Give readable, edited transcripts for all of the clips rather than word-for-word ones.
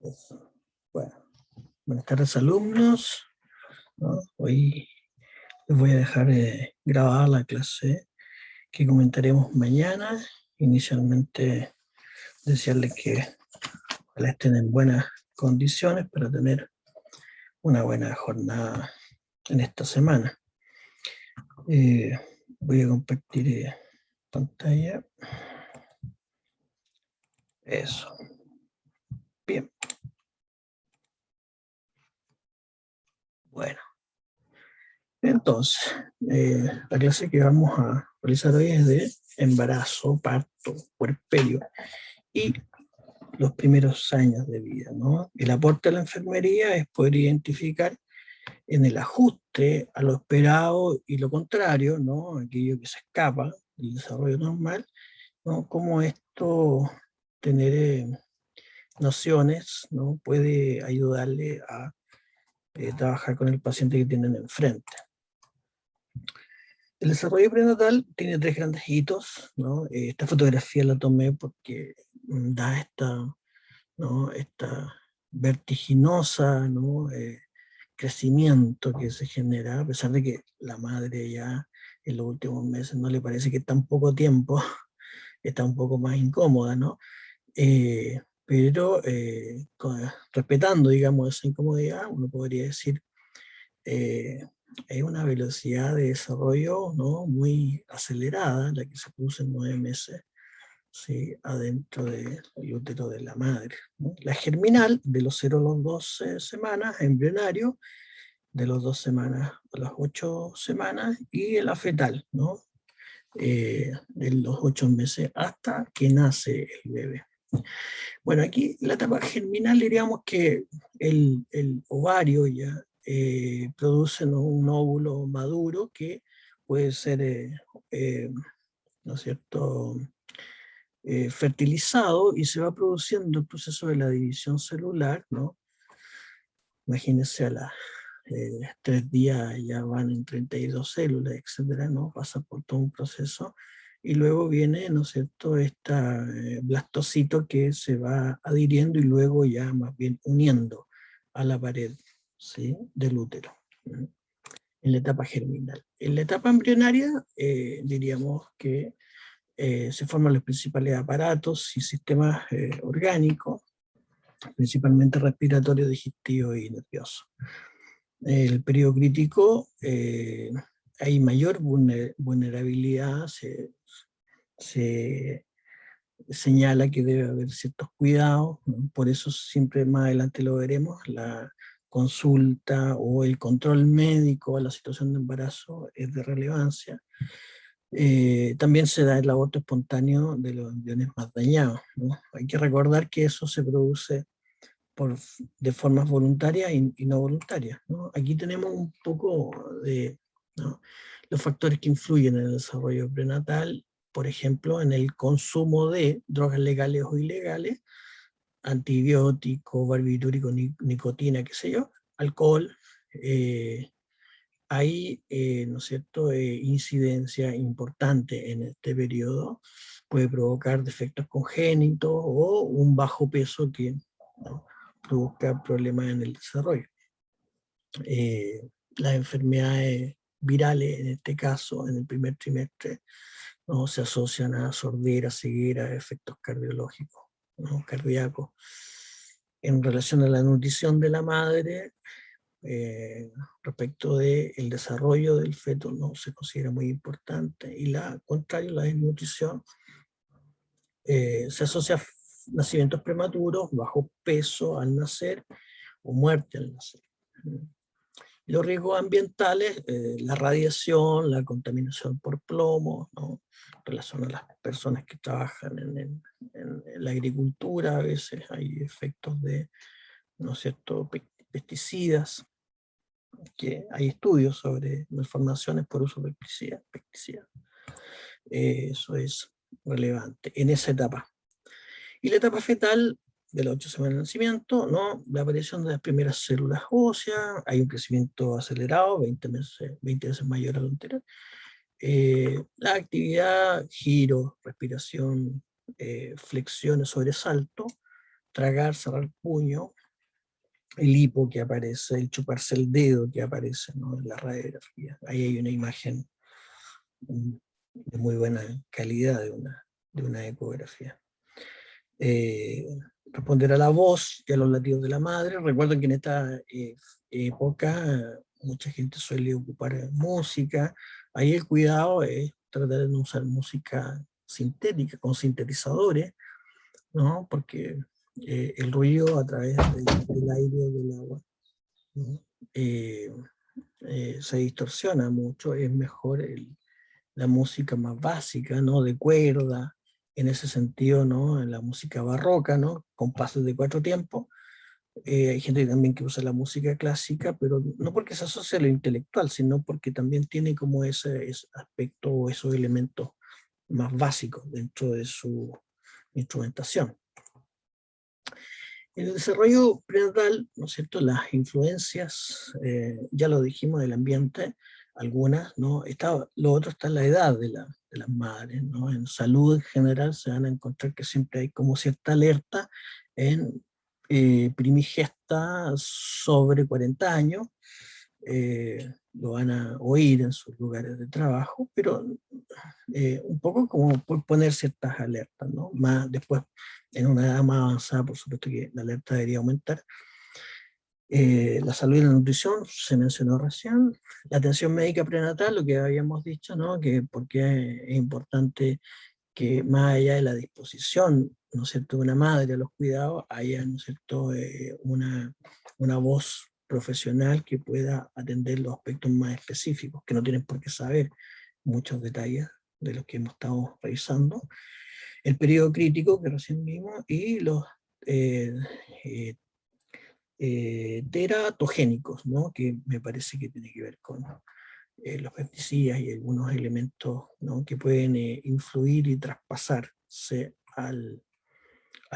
Eso. Bueno, buenas tardes alumnos, ¿no? Hoy les voy a dejar grabada la clase que comentaremos mañana. Inicialmente desearles que ojalá estén en buenas condiciones para tener una buena jornada en esta semana. Voy a compartir pantalla. Eso. Bien. Bueno. Entonces, la clase que vamos a realizar hoy es de embarazo, parto, puerperio y los primeros años de vida, ¿no? El aporte de la enfermería es poder identificar en el ajuste a lo esperado y lo contrario, ¿no? Aquello que se escapa del desarrollo normal, ¿no? Cómo esto, tener nociones, ¿no? Puede ayudarle a trabajar con el paciente que tienen enfrente. El desarrollo prenatal tiene tres grandes hitos, ¿no? Esta fotografía la tomé porque da esta vertiginosa, ¿no? Crecimiento que se genera, a pesar de que la madre ya en los últimos meses no le parece que tan poco tiempo, está un poco más incómoda, ¿no? Pero respetando, digamos, esa incomodidad, uno podría decir hay una velocidad de desarrollo, ¿no? Muy acelerada, la que se produce en 9 meses, ¿sí? Adentro del útero de la madre, ¿no? La germinal, de los 0 a los 12 semanas, embrionario, de los 2 semanas a las 8 semanas, y la fetal, ¿no? De los 8 meses hasta que nace el bebé. Bueno, aquí la etapa germinal diríamos que el ovario ya produce, ¿no? Un óvulo maduro que puede ser, ¿no es cierto?, fertilizado y se va produciendo el proceso de la división celular, ¿no? Imagínense a las 3 días ya van en 32 células, etcétera, ¿no? Pasa por todo un proceso y luego viene, ¿no es cierto?, esta blastocito que se va adhiriendo y luego ya más bien uniendo a la pared, ¿sí?, del útero, ¿sí?, en la etapa germinal. En la etapa embrionaria diríamos que se forman los principales aparatos y sistemas orgánicos, principalmente respiratorio, digestivo y nervioso. El periodo crítico hay mayor vulnerabilidad, se señala que debe haber ciertos cuidados, ¿no? Por eso siempre más adelante lo veremos, la consulta o el control médico a la situación de embarazo es de relevancia. También se da el aborto espontáneo de los embriones más dañados, ¿no? Hay que recordar que eso se produce de formas voluntarias y no voluntarias, ¿no? Aquí tenemos un poco de, ¿no?, los factores que influyen en el desarrollo prenatal, por ejemplo, en el consumo de drogas legales o ilegales, antibióticos, barbitúricos, nicotina, qué sé yo, alcohol. Hay, ¿no es cierto?, incidencia importante en este periodo, puede provocar defectos congénitos o un bajo peso que, ¿no?, provoca problemas en el desarrollo. Las enfermedades virales, en este caso, en el primer trimestre, ¿no?, se asocian a sordera, ceguera, efectos cardiológicos, ¿no?, cardíacos. En relación a la nutrición de la madre, respecto del desarrollo del feto, no se considera muy importante, y la contrario, la desnutrición, se asocia a nacimientos prematuros, bajo peso al nacer o muerte al nacer. Los riesgos ambientales, la radiación, la contaminación por plomo, ¿no?, en relación a las personas que trabajan en la agricultura, a veces hay efectos de, ¿no es cierto?, pesticidas, que hay estudios sobre malformaciones por uso de pesticidas. Eso es relevante en esa etapa. Y la etapa fetal, de las 8 semanas de nacimiento, ¿no?, la aparición de las primeras células óseas, hay un crecimiento acelerado, 20 veces mayor a lo anterior. La actividad, giro, respiración, flexiones, sobresalto, tragar, cerrar el puño, el hipo que aparece, el chuparse el dedo que aparece, ¿no?, en la radiografía. Ahí hay una imagen de muy buena calidad de una ecografía. Responder a la voz y a los latidos de la madre. Recuerdo que en esta época mucha gente suele ocupar música. Ahí el cuidado es tratar de no usar música sintética, con sintetizadores, ¿no?, porque el ruido a través del aire o del agua, ¿no?, se distorsiona mucho. Es mejor la música más básica, ¿no?, de cuerda, en ese sentido, ¿no?, en la música barroca, ¿no?, con pasos de 4 tiempos. Hay gente también que usa la música clásica, pero no porque se asocia a lo intelectual, sino porque también tiene como ese aspecto o esos elementos más básicos dentro de su instrumentación. En el desarrollo prenatal, ¿no es cierto?, las influencias, ya lo dijimos, del ambiente, algunas, ¿no? Lo otro está en la edad de las madres, ¿no? En salud en general se van a encontrar que siempre hay como cierta alerta en primigesta sobre 40 años, lo van a oír en sus lugares de trabajo, pero un poco como por poner ciertas alertas, ¿no? Más después, en una edad más avanzada, por supuesto que la alerta debería aumentar. La salud y la nutrición se mencionó recién. La atención médica prenatal, lo que habíamos dicho, ¿no?, que porque es importante que más allá de la disposición, ¿no es cierto?, de una madre a los cuidados, haya, ¿no es cierto?, una voz profesional que pueda atender los aspectos más específicos, que no tienen por qué saber muchos detalles de los que hemos estado revisando. El periodo crítico que recién vimos y los eh, eh, teratogénicos, ¿no?, que me parece que tiene que ver con los pesticidas y algunos elementos, ¿no?, que pueden influir y traspasarse al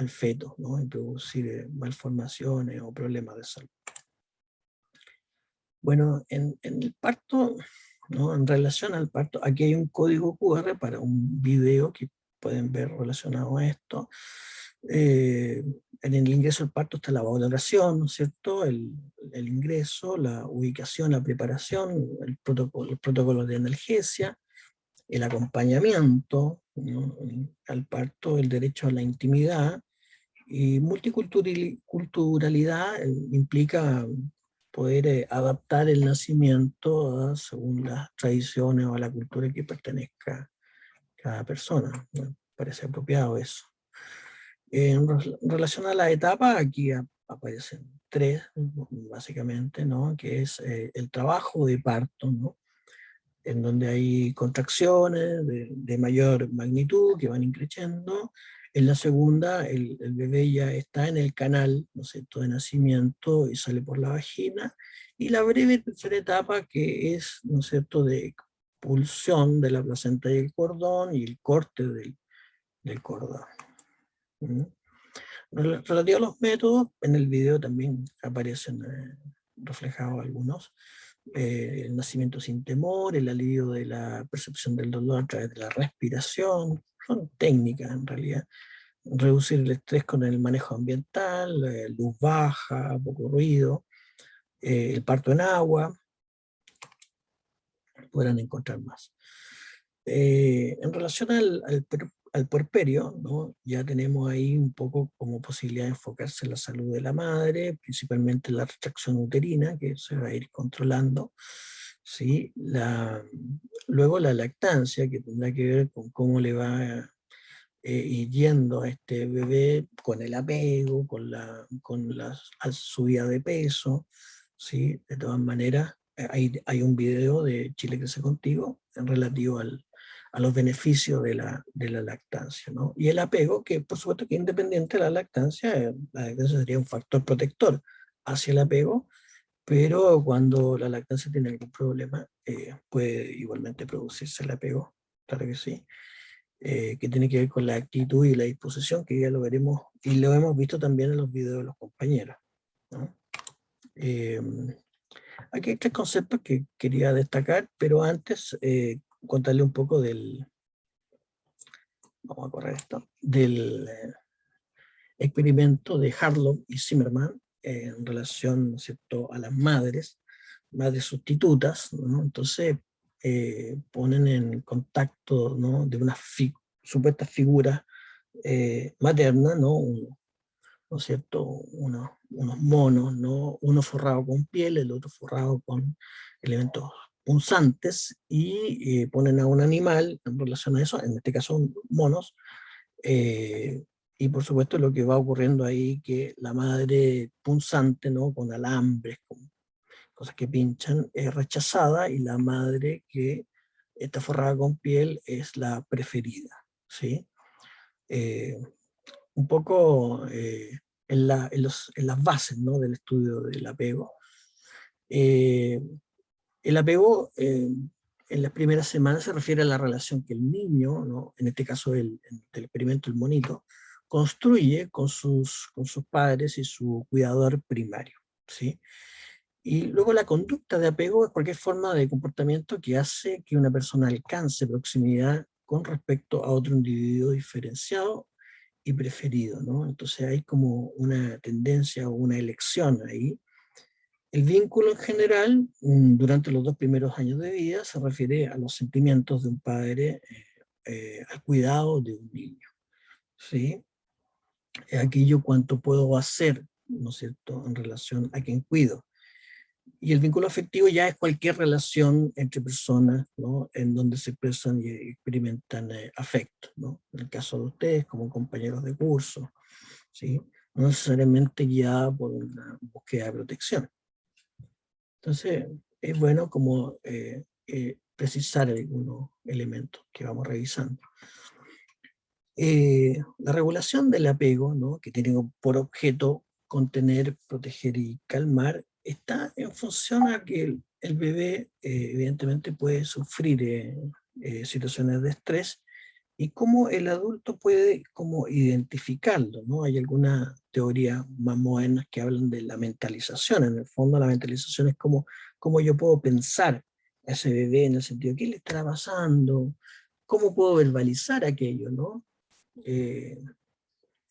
feto, ¿no?, y producir malformaciones o problemas de salud. Bueno, en el parto, ¿no?, en relación al parto, aquí hay un código QR para un video que pueden ver relacionado a esto. En el ingreso al parto está la valoración, ¿no es cierto?, el ingreso, la ubicación, la preparación, el protocolo de analgesia, el acompañamiento, ¿no?, al parto, el derecho a la intimidad, y multiculturalidad implica poder adaptar el nacimiento según las tradiciones o a la cultura que pertenezca cada persona. Me parece apropiado eso. En relación a la etapa, aquí aparecen 3, básicamente, ¿no?, que es el trabajo de parto, ¿no?, en donde hay contracciones de mayor magnitud que van increciendo. En la segunda, el bebé ya está en el canal, ¿no es cierto?, de nacimiento y sale por la vagina. Y la breve tercera etapa, que es, ¿no es cierto?, de expulsión de la placenta y el cordón y el corte del cordón. Relativo a los métodos, en el video también aparecen reflejados algunos. El nacimiento sin temor, el alivio de la percepción del dolor a través de la respiración, son técnicas en realidad. Reducir el estrés con el manejo ambiental, luz baja, poco ruido, el parto en agua, podrán encontrar más. En relación al puerperio, ¿no?, ya tenemos ahí un poco como posibilidad de enfocarse en la salud de la madre, principalmente la retracción uterina, que se va a ir controlando, ¿sí? Luego la lactancia, que tendrá que ver con cómo le va ir yendo a este bebé, con el apego, con la subida de peso, ¿sí? De todas maneras, hay un video de Chile Crece Contigo en relativo a los beneficios de la lactancia, ¿no? Y el apego, que por supuesto que independiente de la lactancia sería un factor protector hacia el apego, pero cuando la lactancia tiene algún problema, puede igualmente producirse el apego, claro que sí, que tiene que ver con la actitud y la disposición, que ya lo veremos y lo hemos visto también en los videos de los compañeros, ¿no? Aquí hay 3 conceptos que quería destacar, pero antes contarle un poco vamos a correr esto, experimento de Harlow y Zimmerman en relación, ¿no es cierto?, a las madres sustitutas, ¿no? Entonces ponen en contacto, ¿no?, de unas supuestas figuras maternas, ¿no? ¿No es cierto?, unos monos, ¿no?, uno forrado con piel, el otro forrado con elementos punzantes, y ponen a un animal en relación a eso, en este caso monos, eh, y por supuesto lo que va ocurriendo ahí, que la madre punzante, ¿no?, con alambres, con cosas que pinchan, es rechazada, y la madre que está forrada con piel es la preferida, ¿sí? Eh, un poco en las bases, ¿no?, del estudio del apego. Eh, el apego en las primeras semanas se refiere a la relación que el niño, ¿no?, en este caso del experimento el monito, construye con sus padres y su cuidador primario, ¿sí? Y luego la conducta de apego es cualquier forma de comportamiento que hace que una persona alcance proximidad con respecto a otro individuo diferenciado y preferido, ¿no? Entonces hay como una tendencia o una elección ahí. El vínculo en general, durante los 2 primeros años de vida, se refiere a los sentimientos de un padre al cuidado de un niño, ¿sí? Es aquello cuánto puedo hacer, ¿no es cierto?, en relación a quien cuido. Y el vínculo afectivo ya es cualquier relación entre personas, ¿no?, en donde se expresan y experimentan afecto, ¿no? En el caso de ustedes, como compañeros de curso, ¿sí? No necesariamente guiada por una búsqueda de protección. Entonces, es bueno como precisar algunos elementos que vamos revisando. La regulación del apego, ¿no?, que tiene por objeto contener, proteger y calmar, está en función a que el bebé evidentemente puede sufrir situaciones de estrés, y cómo el adulto puede como identificarlo, ¿no? Hay algunas teorías más modernas que hablan de la mentalización. En el fondo la mentalización es cómo yo puedo pensar a ese bebé, en el sentido de qué le estará pasando, cómo puedo verbalizar aquello, ¿no? Eh,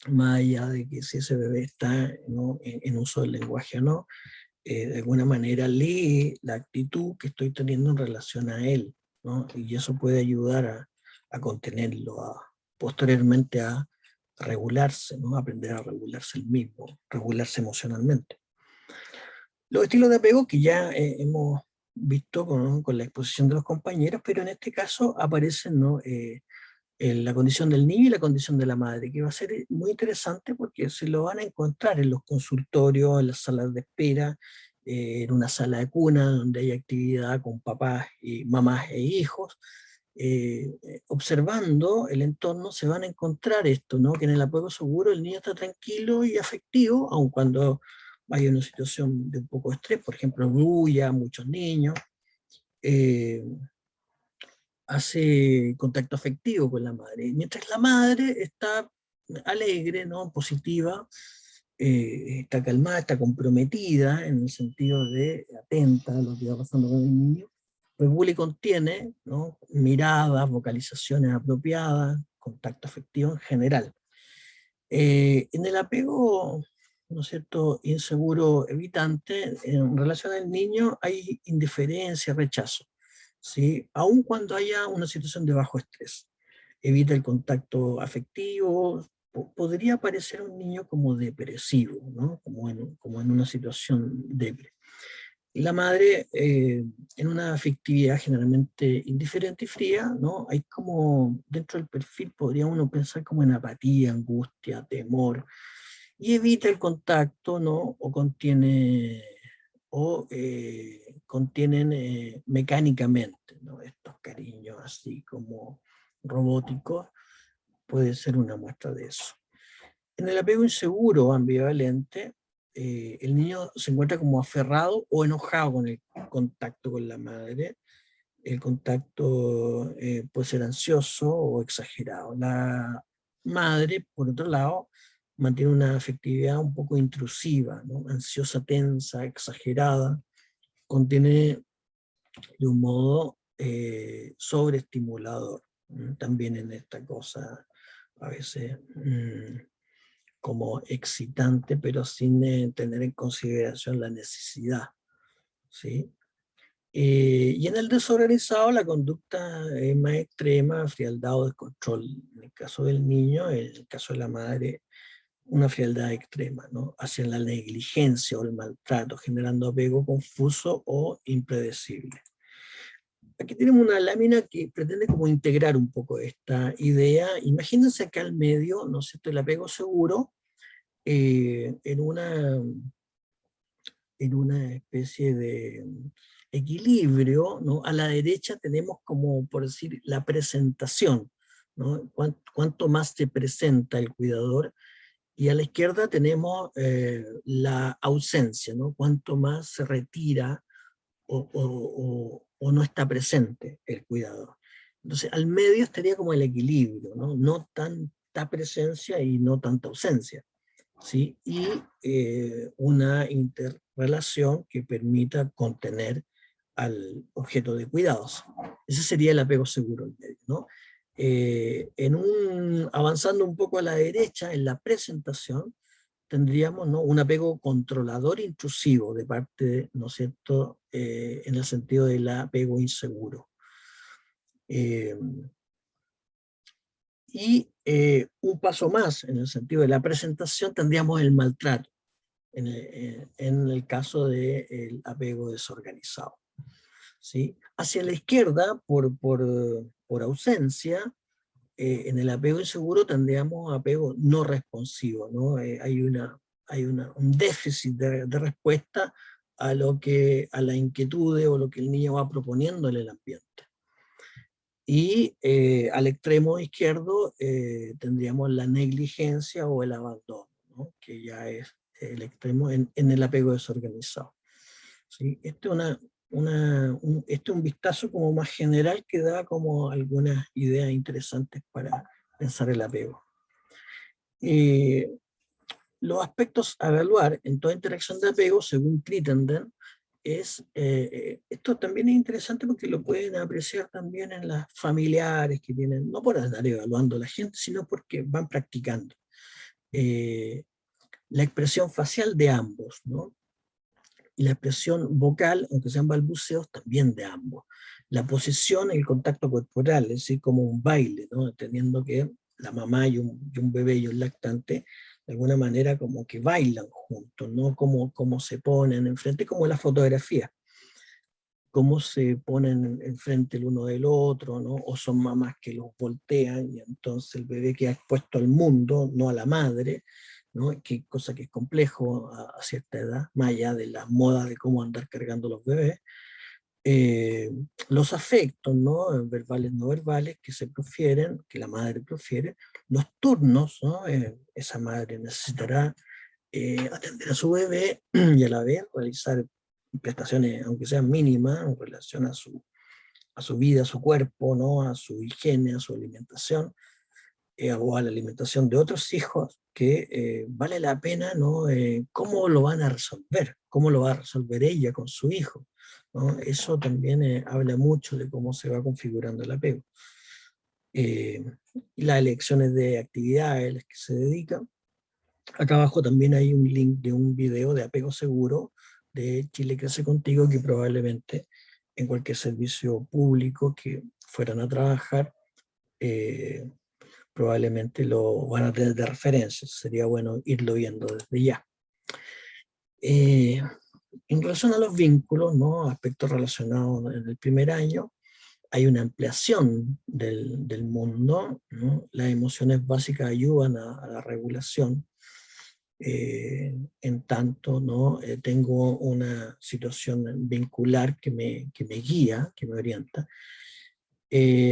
Más allá de que si ese bebé está, ¿no?, en uso del lenguaje o no, de alguna manera lee la actitud que estoy teniendo en relación a él, ¿no? Y eso puede ayudar a contenerlo, posteriormente a regularse, ¿no?, aprender a regularse el mismo, regularse emocionalmente. Los estilos de apego que ya hemos visto con la exposición de los compañeros, pero en este caso aparecen, ¿no?, en la condición del niño y la condición de la madre, que va a ser muy interesante porque se lo van a encontrar en los consultorios, en las salas de espera, en una sala de cuna donde hay actividad con papás y mamás e hijos. Observando el entorno se van a encontrar esto, ¿no?, que en el apego seguro el niño está tranquilo y afectivo, aun cuando hay una situación de un poco de estrés, por ejemplo, bulla, muchos niños. Eh, Hace contacto afectivo con la madre. Mientras la madre está alegre, ¿no?, positiva, está calmada, está comprometida en el sentido de atenta a lo que va pasando con el niño, regula y contiene, ¿no?, miradas, vocalizaciones apropiadas, contacto afectivo en general. En el apego, ¿no es cierto?, inseguro evitante, en relación al niño hay indiferencia, rechazo, ¿sí?, aun cuando haya una situación de bajo estrés. Evita el contacto afectivo, podría parecer un niño como depresivo, ¿no?, como en una situación depresiva. La madre, en una afectividad generalmente indiferente y fría, ¿no? Hay como, dentro del perfil podría uno pensar como en apatía, angustia, temor, y evita el contacto, ¿no? Contienen mecánicamente, ¿no?, estos cariños así como robóticos, puede ser una muestra de eso. En el apego inseguro o ambivalente, el niño se encuentra como aferrado o enojado con el contacto con la madre. El contacto puede ser ansioso o exagerado. La madre, por otro lado, mantiene una afectividad un poco intrusiva, ¿no?, ansiosa, tensa, exagerada, contiene de un modo sobreestimulador, también en esta cosa a veces como excitante, pero sin tener en consideración la necesidad, ¿sí? Y en el desorganizado la conducta es más extrema, frialdad o descontrol. En el caso del niño, en el caso de la madre, una frialdad extrema, ¿no? Hacia la negligencia o el maltrato, generando apego confuso o impredecible. Aquí tenemos una lámina que pretende como integrar un poco esta idea. Imagínense acá al medio, ¿no es cierto?, el apego seguro, en una especie de equilibrio, ¿no? A la derecha tenemos como, por decir, la presentación, ¿no? Cuánto más se presenta el cuidador, y a la izquierda tenemos la ausencia, ¿no? Cuánto más se retira o no está presente el cuidador. Entonces, al medio estaría como el equilibrio, ¿no? No tanta presencia y no tanta ausencia, ¿sí? Y una interrelación que permita contener al objeto de cuidados. Ese sería el apego seguro al medio, ¿no? Avanzando un poco a la derecha, en la presentación, tendríamos, ¿no?, un apego controlador intrusivo de parte, ¿no es cierto?, en el sentido del apego inseguro. Un paso más, en el sentido de la presentación, tendríamos el maltrato, en el caso del apego desorganizado, ¿sí? Hacia la izquierda, por ausencia, en el apego inseguro tendríamos apego no responsivo, ¿no? Un déficit de respuesta a la inquietud o lo que el niño va proponiendo en el ambiente. Y al extremo izquierdo tendríamos la negligencia o el abandono, ¿no?, que ya es el extremo en el apego desorganizado, ¿sí? Este es un vistazo como más general que da como algunas ideas interesantes para pensar el apego. Los aspectos a evaluar en toda interacción de apego, según Crittenden, esto también es interesante porque lo pueden apreciar también en las familiares que tienen, no por andar evaluando a la gente, sino porque van practicando. La expresión facial de ambos, ¿no? Y la expresión vocal, aunque sean balbuceos, también de ambos. La posición y el contacto corporal, es decir, como un baile, ¿no?, entendiendo que la mamá y un bebé y un lactante, de alguna manera como que bailan juntos, ¿no? Como se ponen enfrente, como la fotografía, cómo se ponen enfrente el uno del otro, ¿no? O son mamás que los voltean y entonces el bebé queda expuesto al mundo, no a la madre, ¿no? Cosa que es complejo a cierta edad, más allá de la moda de cómo andar cargando los bebés. Los afectos, ¿no?, verbales, no verbales, que se profieren, que la madre profiere, los turnos, ¿no? Esa madre necesitará atender a su bebé y a la vez realizar prestaciones, aunque sean mínimas, en relación a su vida, a su cuerpo, ¿no?, a su higiene, a su alimentación, o a la alimentación de otros hijos, que vale la pena, ¿no?, cómo lo van a resolver, cómo lo va a resolver ella con su hijo, ¿no? Eso también habla mucho de cómo se va configurando el apego. Y las elecciones de actividades a las que se dedican. Acá abajo también hay un link de un video de apego seguro de Chile Crece Contigo, que probablemente en cualquier servicio público que fueran a trabajar, probablemente lo van a tener de referencia. Sería bueno irlo viendo desde ya. En relación a los vínculos, ¿no?, aspectos relacionados en el primer año, hay una ampliación del mundo, ¿no? Las emociones básicas ayudan a la regulación. En tanto, ¿no?, tengo una situación vincular que me guía, que me orienta.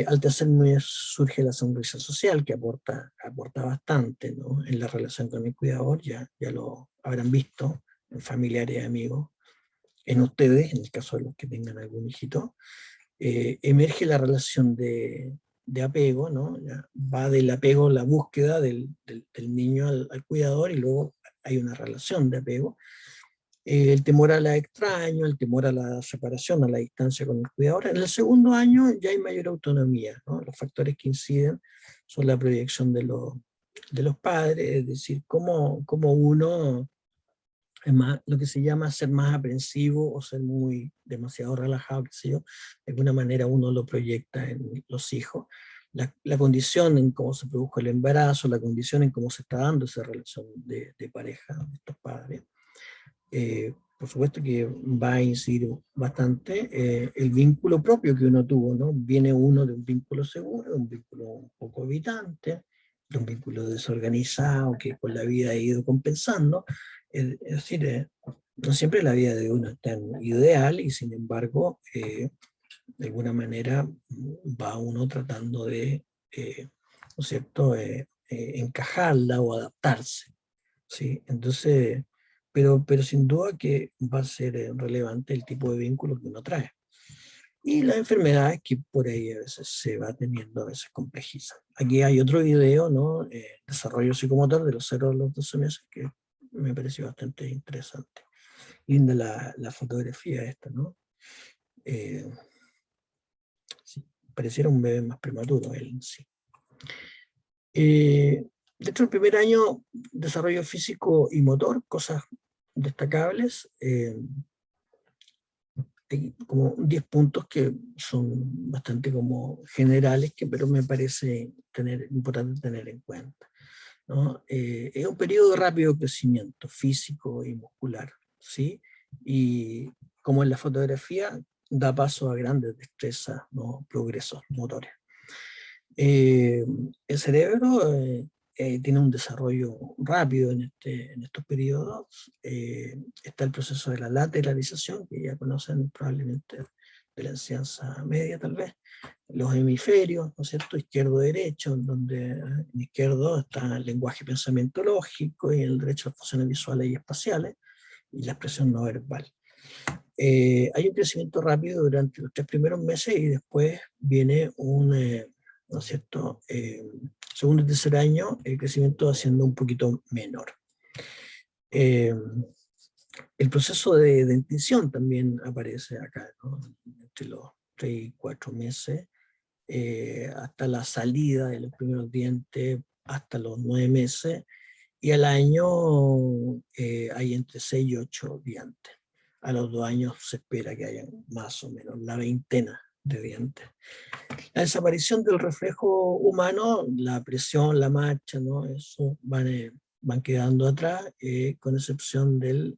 Al tercer mes surge la sonrisa social, que aporta bastante, ¿no?, en la relación con el cuidador. Ya lo habrán visto en familiares y amigos, en ustedes, en el caso de los que tengan algún hijito. Emerge la relación de apego, ¿no? Ya va del apego, la búsqueda del niño al cuidador, y luego hay una relación de apego. El temor a la extraño, el temor a la separación, a la distancia con el cuidador. En el segundo año ya hay mayor autonomía, ¿no? Los factores que inciden son la proyección de de los padres, es decir, cómo uno es más, lo que se llama ser más aprensivo o ser muy demasiado relajado, qué sé yo, de alguna manera uno lo proyecta en los hijos. La condición en cómo se produjo el embarazo, la condición en cómo se está dando esa relación de pareja de estos padres. Por supuesto que va a incidir bastante el vínculo propio que uno tuvo, ¿no? Viene uno de un vínculo seguro, de un vínculo un poco evitante, de un vínculo desorganizado que con la vida ha ido compensando. Es decir, no siempre la vida de uno es tan ideal y sin embargo, de alguna manera va uno tratando de, ¿no es cierto?, encajarla o adaptarse. ¿Sí? Entonces, pero sin duda que va a ser relevante el tipo de vínculo que uno trae. Y las enfermedades que por ahí a veces se va teniendo, a veces complejizan. Aquí hay otro video, ¿no? Desarrollo psicomotor de los 0 a los 12 meses, que me pareció bastante interesante. Linda la fotografía esta, ¿no? Sí, pareciera un bebé más prematuro él en sí. Dentro del primer año, desarrollo físico y motor, cosas destacables. Hay como 10 puntos que son bastante como generales, pero me parece importante tener en cuenta, ¿no? Es un periodo de rápido crecimiento físico y muscular, ¿sí? Y como en la fotografía, da paso a grandes destrezas, ¿no? Progresos motores. El cerebro tiene un desarrollo rápido en estos periodos. Está el proceso de la lateralización, que ya conocen probablemente de la enseñanza media tal vez. Los hemisferios, ¿no es cierto?, izquierdo-derecho, donde en izquierdo está el lenguaje pensamiento lógico y en el derecho las funciones visuales y espaciales y la expresión no verbal. Hay un crecimiento rápido durante los 3 primeros meses y después viene ¿no es cierto?, segundo y tercer año, el crecimiento va siendo un poquito menor. El proceso de dentición también aparece acá, ¿no? Entre los 3 y 4 meses, hasta la salida de los primeros dientes, hasta los 9 meses, y al año hay entre 6 y 8 dientes. A los 2 años se espera que haya más o menos la veintena de dientes. La desaparición del reflejo humano, la presión, la marcha, ¿no? Eso van quedando atrás, con excepción de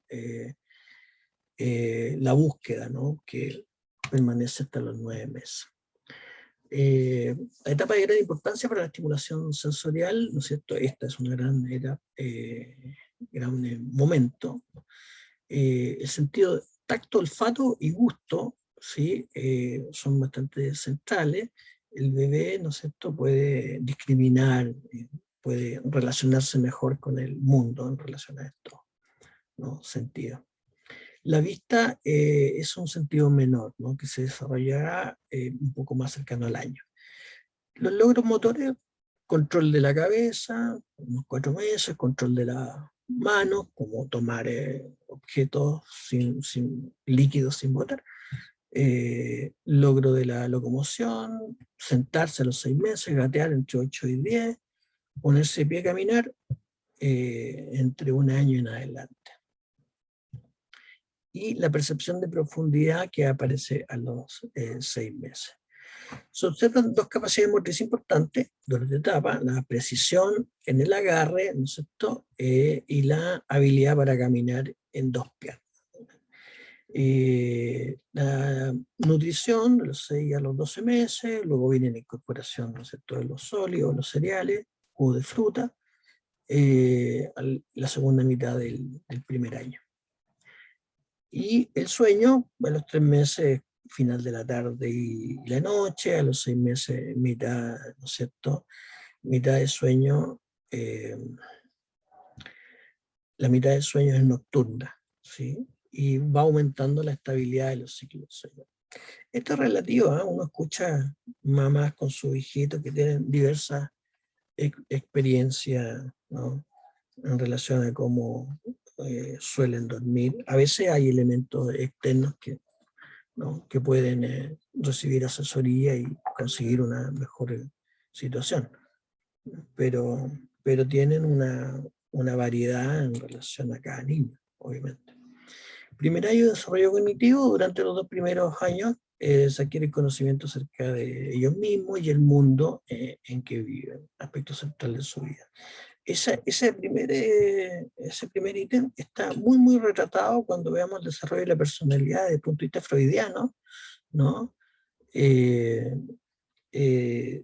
la búsqueda, ¿no? Que permanece hasta los 9 meses. La etapa de gran importancia para la estimulación sensorial, ¿no es cierto? Esta es una gran momento. El sentido de tacto, olfato y gusto, ¿sí? Son bastante centrales. El bebé, ¿no es cierto?, puede discriminar, puede relacionarse mejor con el mundo en relación a estos, ¿no?, sentidos. La vista es un sentido menor, ¿no?, que se desarrollará un poco más cercano al año. Los logros motores, control de la cabeza, unos 4 meses, control de la mano, como tomar objetos sin líquidos sin botar, logro de la locomoción, sentarse a los 6 meses, gatear entre 8 y 10, ponerse de pie a caminar entre 1 año en adelante. Y la percepción de profundidad que aparece a los 6 meses. Se observan 2 capacidades motrices importantes durante la etapa: la precisión en el agarre, ¿no es cierto?, y la habilidad para caminar en 2 piernas. La nutrición de los 6 a los 12 meses, luego viene la incorporación, ¿no es cierto?, de los sólidos, los cereales, jugo de fruta, la segunda mitad del primer año. Y el sueño, a los 3 meses, final de la tarde y la noche, a los 6 meses, mitad, ¿no es cierto?, mitad de sueño, la mitad del sueño es nocturna, ¿sí? Y va aumentando la estabilidad de los ciclos de sueño. Esto es relativo, ¿eh? Uno escucha mamás con sus hijitos que tienen diversas experiencias, ¿no?, en relación a cómo suelen dormir. A veces hay elementos externos ¿no?, que pueden recibir asesoría y conseguir una mejor situación. Pero pero tienen una variedad en relación a cada niño, obviamente. Primer año de desarrollo cognitivo, durante los 2 primeros años se adquiere conocimiento acerca de ellos mismos y el mundo en que viven, aspecto central de su vida. Ese primer ítem está muy, muy retratado cuando veamos el desarrollo de la personalidad desde el punto de vista freudiano, ¿no?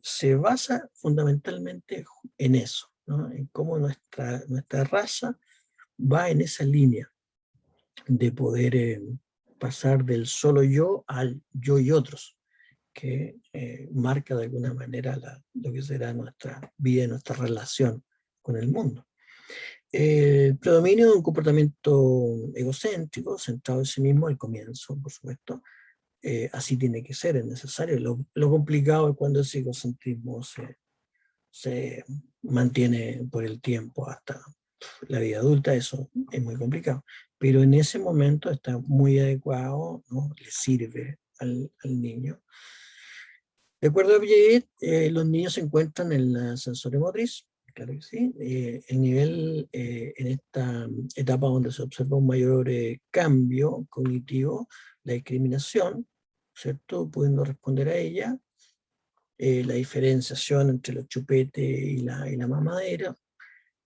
Se basa fundamentalmente en eso, ¿no? En cómo nuestra raza va en esa línea de poder pasar del solo yo al yo y otros, que marca de alguna manera lo que será nuestra vida, nuestra relación con el mundo. El predominio de un comportamiento egocéntrico, centrado en sí mismo al comienzo, por supuesto. Así tiene que ser, es necesario. Lo complicado es cuando ese egocentrismo se mantiene por el tiempo hasta la vida adulta, eso es muy complicado. Pero en ese momento está muy adecuado, ¿no? Le sirve al niño. De acuerdo a Piaget, los niños se encuentran en la sensorio-motriz, claro que sí. El nivel en esta etapa donde se observa un mayor cambio cognitivo, la discriminación, ¿cierto? Pudiendo responder a ella, la diferenciación entre los chupetes y la mamadera,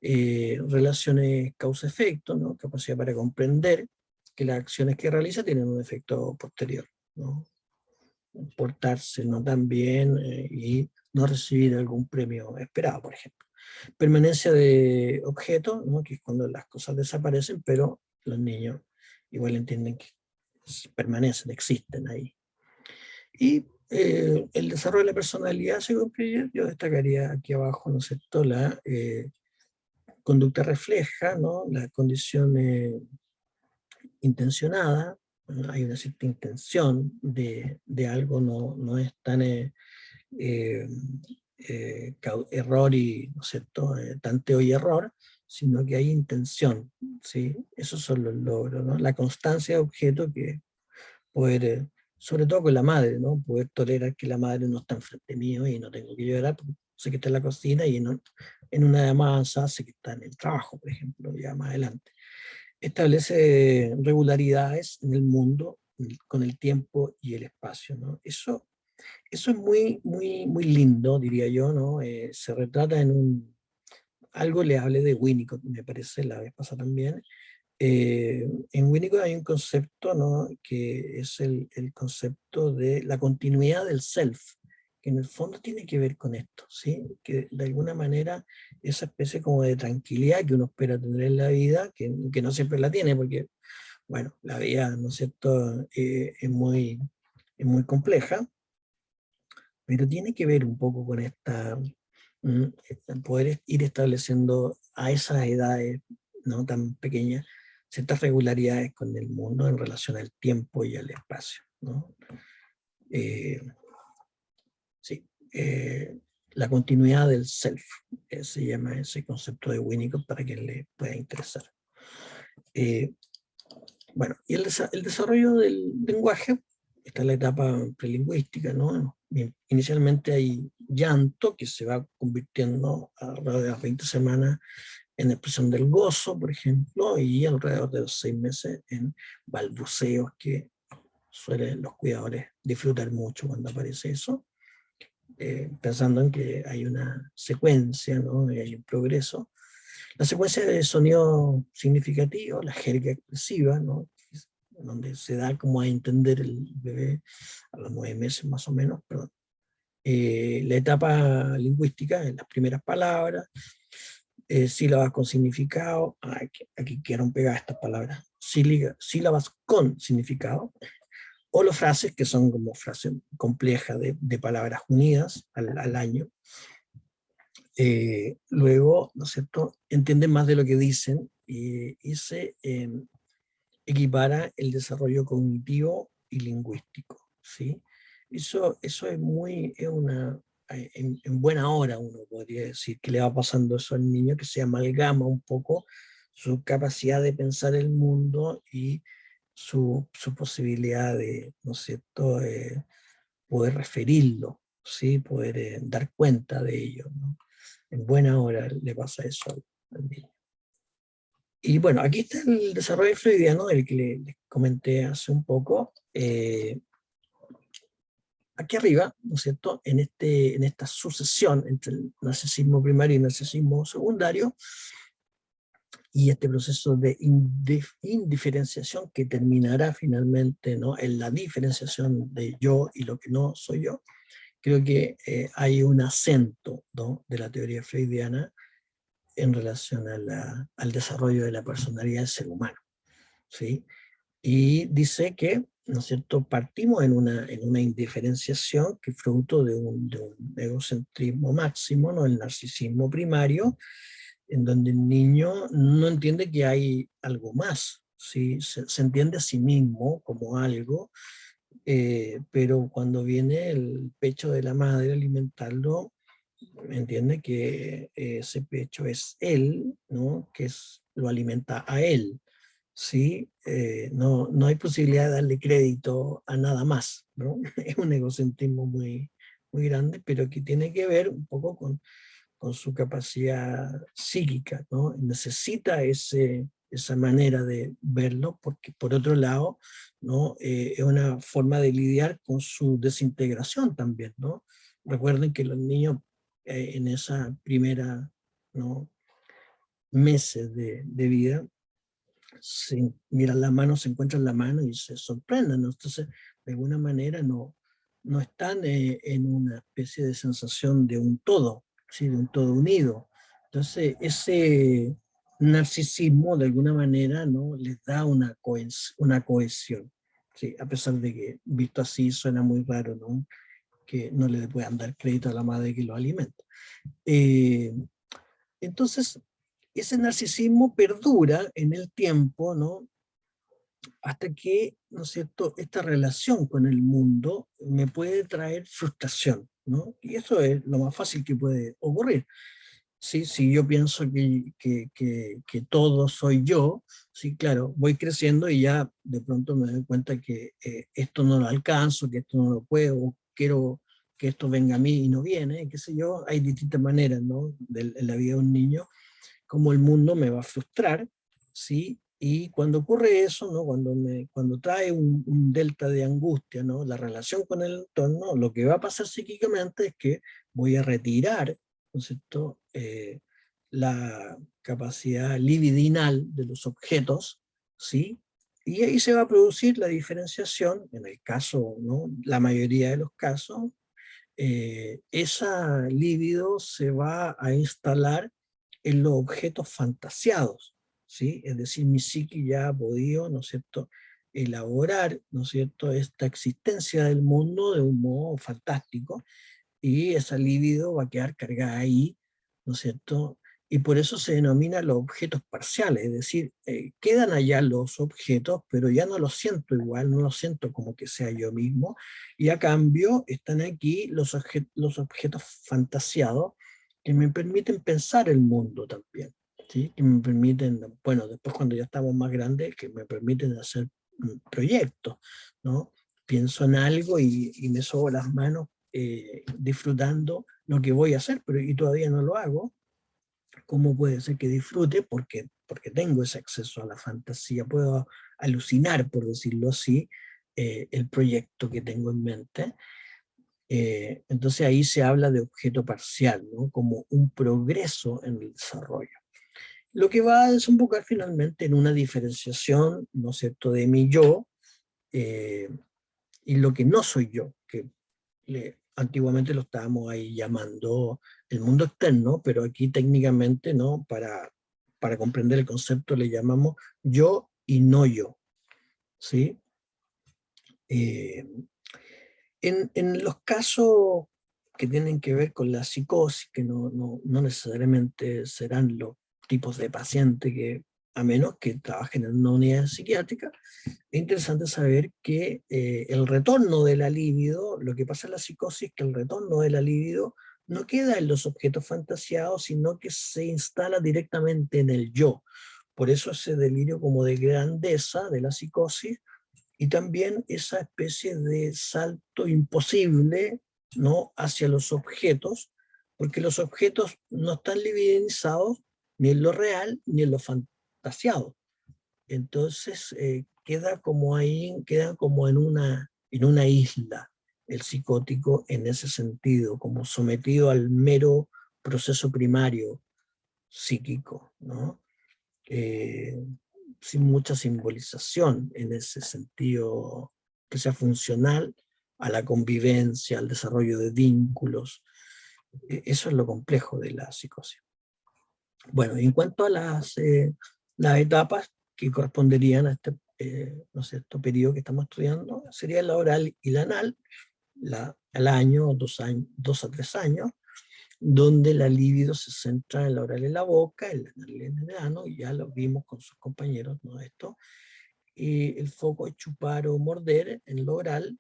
relaciones causa-efecto, ¿no? Capacidad para comprender que las acciones que realiza tienen un efecto posterior, ¿no? Portarse no tan bien y no recibir algún premio esperado, por ejemplo. Permanencia de objetos, ¿no? Que es cuando las cosas desaparecen, pero los niños igual entienden que permanecen, existen ahí. Y el desarrollo de la personalidad, según Piaget, yo destacaría aquí abajo, ¿no es cierto?, la conducta refleja, ¿no? La condición intencionada, hay una cierta intención de algo, no es tan error y, ¿no es cierto?, tanteo y error, sino que hay intención, ¿sí? Esos son los logros, ¿no? La constancia de objeto que poder, sobre todo con la madre, ¿no? Poder tolerar que la madre no está enfrente mío y no tengo que llorar porque sé que está en la cocina y en una llamada sé que está en el trabajo, por ejemplo, ya más adelante. Establece regularidades en el mundo con el tiempo y el espacio, ¿no? Eso es muy, muy, muy lindo, diría yo, ¿no? Se retrata algo le hablé de Winnicott, me parece, la vez pasada también. En Winnicott hay un concepto, ¿no? Que es el concepto de la continuidad del self, que en el fondo tiene que ver con esto, ¿sí? Que de alguna manera esa especie como de tranquilidad que uno espera tener en la vida, que no siempre la tiene, porque, bueno, la vida, ¿no es cierto?, es muy compleja, pero tiene que ver un poco con poder ir estableciendo a esas edades, ¿no?, tan pequeñas, ciertas regularidades con el mundo en relación al tiempo y al espacio, ¿no? Eh, sí, la continuidad del self, se llama ese concepto de Winnicott para quien le pueda interesar. Bueno, y el desarrollo del lenguaje, está en la etapa prelingüística, ¿no? Inicialmente hay llanto que se va convirtiendo alrededor de las 20 semanas en expresión del gozo, por ejemplo, y alrededor de los 6 meses en balbuceos que suelen los cuidadores disfrutar mucho cuando aparece eso, pensando en que hay una secuencia, ¿no? Y hay un progreso. La secuencia de sonido significativo, la jerga expresiva, ¿no?, donde se da como a entender el bebé a los 9 meses más o menos, perdón. La etapa lingüística, en las primeras palabras, sílabas con significado, aquí quedaron pegadas estas palabras, sílabas con significado, o las frases que son como frases complejas de palabras unidas al año. Luego, ¿no es cierto?, entienden más de lo que dicen y se equipara el desarrollo cognitivo y lingüístico, ¿sí? Eso es en buena hora uno podría decir que le va pasando eso al niño, que se amalgama un poco su capacidad de pensar el mundo y su posibilidad de, ¿no es cierto?, poder referirlo, ¿sí?, poder dar cuenta de ello, ¿no? en buena hora le pasa eso al niño. Y bueno, aquí está el desarrollo freudiano del que les comenté hace un poco. Aquí arriba, ¿no es cierto?, en esta sucesión entre el narcisismo primario y el narcisismo secundario, y este proceso de indiferenciación que terminará finalmente, ¿no?, en la diferenciación de yo y lo que no soy yo, creo que hay un acento, ¿no?, de la teoría freudiana en relación al desarrollo de la personalidad del ser humano, ¿sí? Y dice que, ¿no es cierto?, partimos en una indiferenciación que es fruto de un egocentrismo máximo, ¿no?, el narcisismo primario, en donde el niño no entiende que hay algo más, ¿sí? Se entiende a sí mismo como algo, pero cuando viene el pecho de la madre a alimentarlo, entiende que ese pecho es él, ¿no?, que lo alimenta a él, ¿sí? No hay posibilidad de darle crédito a nada más, ¿no? Es un egocentrismo muy, muy grande, pero que tiene que ver un poco con su capacidad psíquica, ¿no? Necesita esa manera de verlo, porque por otro lado, ¿no?, es una forma de lidiar con su desintegración también, ¿no? Recuerden que los niños en esa primera, ¿no?, meses de vida, se miran la mano, se encuentran la mano y se sorprenden, ¿no? Entonces, de alguna manera no están en una especie de sensación de un todo, ¿sí?, de un todo unido. Entonces, ese narcisismo, de alguna manera, ¿no?, les da una cohesión, ¿sí? A pesar de que, visto así, suena muy raro, ¿no?, que no le puedan dar crédito a la madre que lo alimenta. Eh, entonces, ese narcisismo perdura en el tiempo, ¿no?, hasta que, ¿no es cierto?, esta relación con el mundo me puede traer frustración, ¿no? Y eso es lo más fácil que puede ocurrir. ¿Sí? Si yo pienso que todo soy yo, sí, claro, voy creciendo y ya de pronto me doy cuenta que esto no lo alcanzo, que esto no lo puedo, quiero que esto venga a mí y no viene, qué sé yo. Hay distintas maneras, ¿no?, en la vida de un niño, cómo el mundo me va a frustrar, ¿sí? Y cuando ocurre eso, ¿no?, cuando trae un delta de angustia, ¿no?, la relación con el entorno, lo que va a pasar psíquicamente es que voy a retirar, ¿no es cierto?, la capacidad libidinal de los objetos, ¿sí? Y ahí se va a producir la diferenciación, en el caso, ¿no?, la mayoría de los casos, esa libido se va a instalar en los objetos fantasiados, ¿sí? Es decir, mi psique ya ha podido, ¿no es cierto?, elaborar, ¿no es cierto?, esta existencia del mundo de un modo fantástico, y esa libido va a quedar cargada ahí, ¿no es cierto? Y por eso se denomina los objetos parciales, es decir, quedan allá los objetos, pero ya no los siento igual, no los siento como que sea yo mismo, y a cambio están aquí los objetos fantasiados que me permiten pensar el mundo también, ¿sí? Que me permiten, bueno, después cuando ya estamos más grandes, que me permiten hacer proyectos, ¿no? Pienso en algo y me sobo las manos disfrutando lo que voy a hacer, pero y todavía no lo hago. ¿Cómo puede ser que disfrute? Porque tengo ese acceso a la fantasía, puedo alucinar, por decirlo así, el proyecto que tengo en mente. Entonces ahí se habla de objeto parcial, ¿no?, como un progreso en el desarrollo. Lo que va a desembocar finalmente en una diferenciación, ¿no es cierto?, de mi yo eh, y lo que no soy yo, que antiguamente lo estábamos ahí llamando el mundo externo, pero aquí técnicamente, ¿no?, para comprender el concepto le llamamos yo y no yo, ¿sí? Eh, en los casos que tienen que ver con la psicosis, que no necesariamente serán los tipos de pacientes que, a menos que trabajen en una unidad psiquiátrica, es interesante saber que el retorno de la libido, lo que pasa en la psicosis es que el retorno de la libido no queda en los objetos fantasiados, sino que se instala directamente en el yo. Por eso ese delirio como de grandeza de la psicosis, y también esa especie de salto imposible, ¿no?, hacia los objetos, porque los objetos no están libidinizados ni en lo real ni en lo fantasiado. Entonces queda como ahí, queda como en una isla el psicótico en ese sentido, como sometido al mero proceso primario psíquico, ¿no? Sin mucha simbolización en ese sentido que sea funcional a la convivencia, al desarrollo de vínculos. Eso es lo complejo de la psicosis. Bueno, en cuanto a las etapas que corresponderían a este ¿no es cierto?, periodo que estamos estudiando, sería la oral y la anal, al año, 2 a 3 años, donde la libido se centra en la oral en la boca, en la anal en el ano, y ya lo vimos con sus compañeros, ¿no? Esto, y el foco es chupar o morder en lo oral,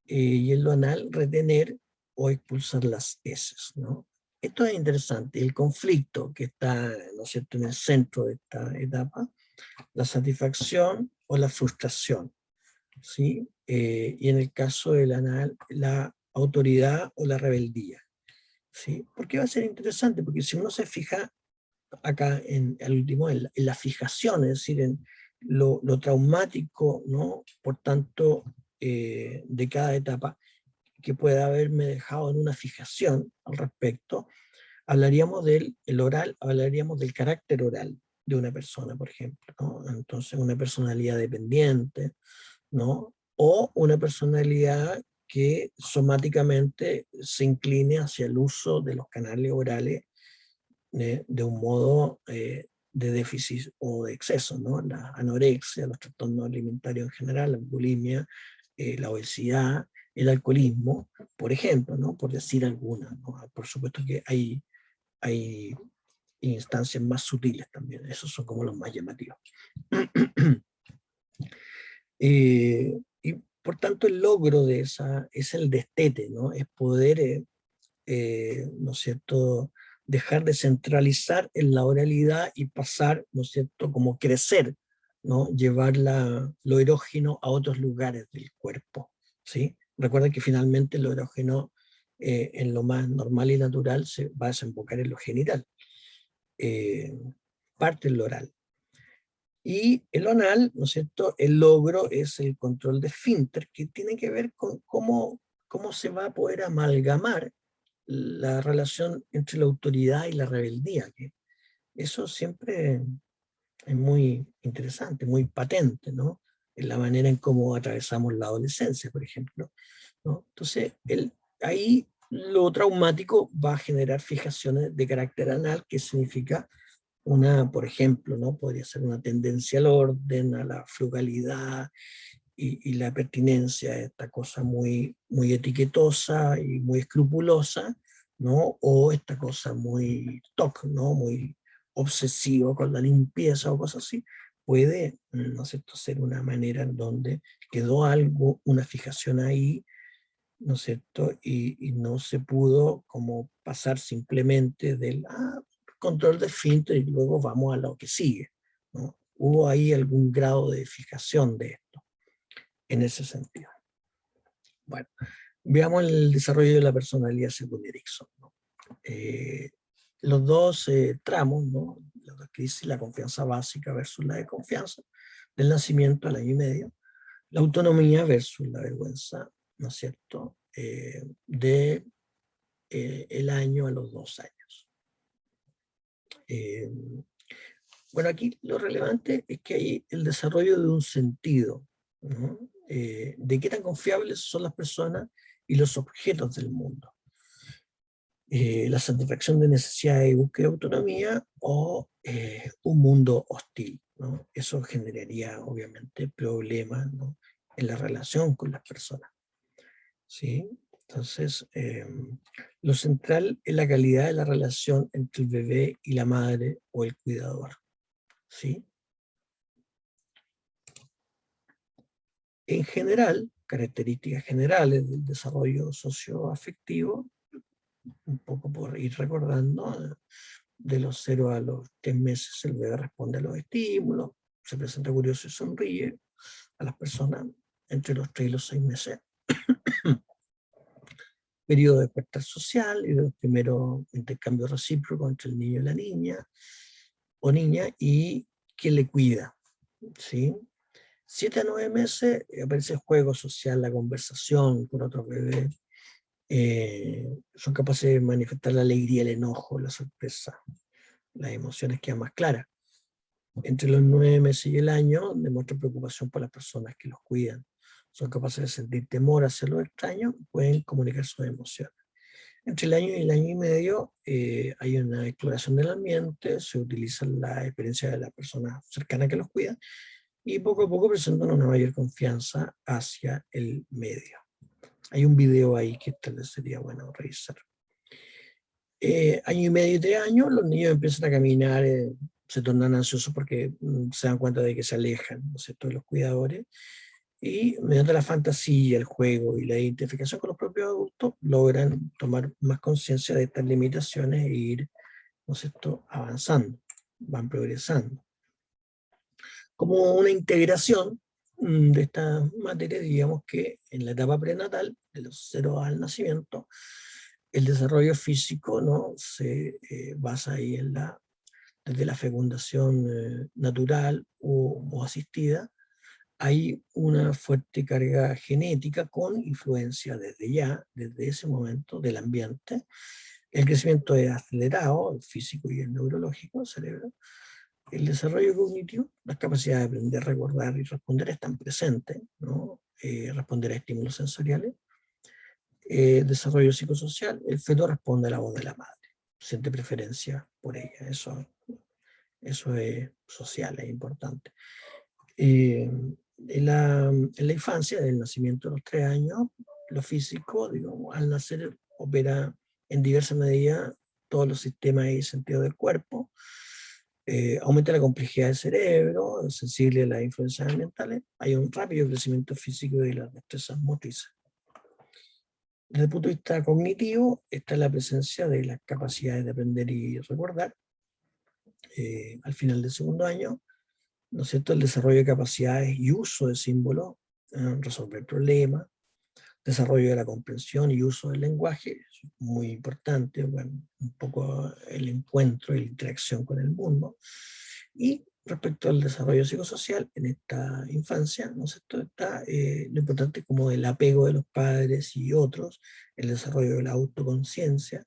y en lo anal retener o expulsar las heces, ¿no? Esto es interesante, el conflicto que está, ¿no es cierto?, en el centro de esta etapa, la satisfacción o la frustración, ¿sí? Y en el caso del anal, la autoridad o la rebeldía, ¿sí? Porque va a ser interesante, porque si uno se fija acá al último, en la fijación, es decir, en lo traumático, ¿no? Por tanto, de cada etapa, que pueda haberme dejado en una fijación al respecto, hablaríamos del oral, hablaríamos del carácter oral de una persona, por ejemplo, ¿no? Entonces, una personalidad dependiente, ¿no? O una personalidad que somáticamente se incline hacia el uso de los canales orales de un modo de déficit o de exceso, ¿no? La anorexia, los trastornos alimentarios en general, la bulimia, la obesidad, el alcoholismo, por ejemplo, ¿no? Por decir algunas, ¿no? Por supuesto que hay instancias más sutiles también, esos son como los más llamativos. Y por tanto el logro de esa es el destete, ¿no? Es poder, ¿no es cierto?, dejar de centralizar en la oralidad y pasar, ¿no es cierto?, como crecer, ¿no? Llevar lo erógeno a otros lugares del cuerpo, ¿sí? Recuerda que finalmente lo erógeno, en lo más normal y natural, se va a desembocar en lo genital. Parte en lo oral. Y el anal, ¿no es cierto?, el logro es el control de esfínter, que tiene que ver con cómo se va a poder amalgamar la relación entre la autoridad y la rebeldía, que eso siempre es muy interesante, muy patente, ¿no? En la manera en cómo atravesamos la adolescencia, por ejemplo, ¿no? Entonces, ahí lo traumático va a generar fijaciones de carácter anal, que significa por ejemplo, ¿no? Podría ser una tendencia al orden, a la frugalidad y la pertinencia, esta cosa muy, muy etiquetosa y muy escrupulosa, ¿no? O esta cosa muy TOC, ¿no? Muy obsesivo con la limpieza o cosas así, puede, ¿no es cierto?, ser una manera en donde quedó algo, una fijación ahí, ¿no es cierto?, y no se pudo como pasar simplemente del control de esfínter y luego vamos a lo que sigue, ¿no? Hubo ahí algún grado de fijación de esto, en ese sentido. Bueno, veamos el desarrollo de la personalidad según Erikson, ¿no? Los dos tramos, ¿no? La crisis, la confianza básica versus la de confianza, del nacimiento al año y medio, la autonomía versus la vergüenza, ¿no es cierto?, de el año a los 2 años. Bueno, aquí lo relevante es que hay el desarrollo de un sentido, ¿no? De qué tan confiables son las personas y los objetos del mundo. La satisfacción de necesidades y búsqueda de autonomía o un mundo hostil, ¿no? Eso generaría obviamente problemas, ¿no?, en la relación con las personas, ¿sí? Entonces, lo central es la calidad de la relación entre el bebé y la madre o el cuidador, ¿sí? En general, características generales del desarrollo socioafectivo, un poco por ir recordando, de los 0 a los 3 meses el bebé responde a los estímulos, se presenta curioso y sonríe a las personas. Entre los 3 y los 6 meses periodo de despertar social y de los primeros intercambios recíprocos entre el niño y la niña, o niña, y quién le cuida, ¿sí? 7 a 9 meses aparece el juego social, la conversación con otros bebés. Son capaces de manifestar la alegría, el enojo, la sorpresa, las emociones quedan más claras. Entre los 9 meses y el año demuestran preocupación por las personas que los cuidan. Son capaces de sentir temor hacia los extraños, pueden comunicar sus emociones. Entre el año y el año y medio hay una exploración del ambiente, se utiliza la experiencia de las personas cercanas que los cuidan y poco a poco presentan una mayor confianza hacia el medio. Hay un video ahí que tal vez sería bueno revisar. Año y medio y 3 años, los niños empiezan a caminar, se tornan ansiosos porque se dan cuenta de que se alejan, ¿no es cierto?, de los cuidadores, y mediante la fantasía, el juego y la identificación con los propios adultos, logran tomar más conciencia de estas limitaciones e ir, ¿no es cierto?, avanzando, van progresando. Como una integración de esta materia, digamos que en la etapa prenatal, de los 0 al nacimiento, el desarrollo físico, ¿no?, se basa ahí en desde la fecundación natural o asistida. Hay una fuerte carga genética con influencia desde ese momento, del ambiente. El crecimiento es acelerado, el físico y el neurológico, el cerebro. El desarrollo cognitivo, las capacidades de aprender, recordar y responder están presentes, ¿no? Responder a estímulos sensoriales. Desarrollo psicosocial, el feto responde a la voz de la madre, siente preferencia por ella, eso es social, es importante. En la infancia, del nacimiento de los 3 años, lo físico, digamos, al nacer opera en diversas medidas todos los sistemas y sentidos del cuerpo, aumenta la complejidad del cerebro, es sensible a las influencias ambientales, hay un rápido crecimiento físico de las destrezas motrices. Desde el punto de vista cognitivo, está la presencia de las capacidades de aprender y recordar. Al final del segundo año, ¿no es cierto?, el desarrollo de capacidades y uso de símbolos, resolver problemas, desarrollo de la comprensión y uso del lenguaje, es muy importante, bueno, un poco el encuentro y la interacción con el mundo. Y respecto al desarrollo psicosocial, en esta infancia, ¿no es cierto?, está lo importante como el apego de los padres y otros, el desarrollo de la autoconciencia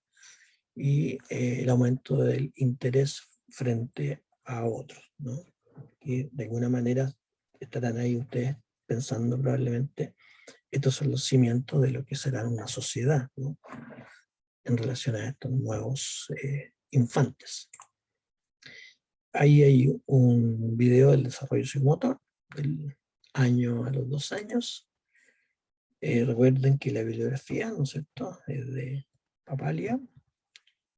y el aumento del interés frente a otros, ¿no? Que de alguna manera estarán ahí ustedes pensando probablemente, estos son los cimientos de lo que será una sociedad, ¿no?, en relación a estos nuevos infantes. Ahí hay un video del desarrollo psicomotor, del año a los 2 años. Recuerden que la bibliografía, ¿no es cierto?, es de Papalia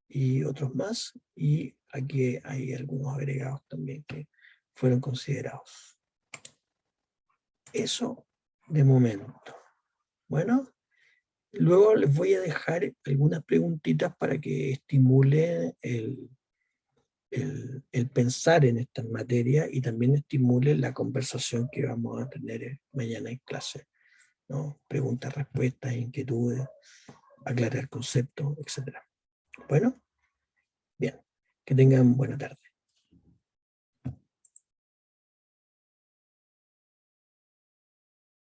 y otros más, y aquí hay algunos agregados también que fueron considerados. Eso de momento. Bueno, luego les voy a dejar algunas preguntitas para que estimule el pensar en estas materias y también estimule la conversación que vamos a tener mañana en clase, ¿no? Preguntas, respuestas, inquietudes, aclarar conceptos, etc. Bueno, bien, que tengan buena tarde.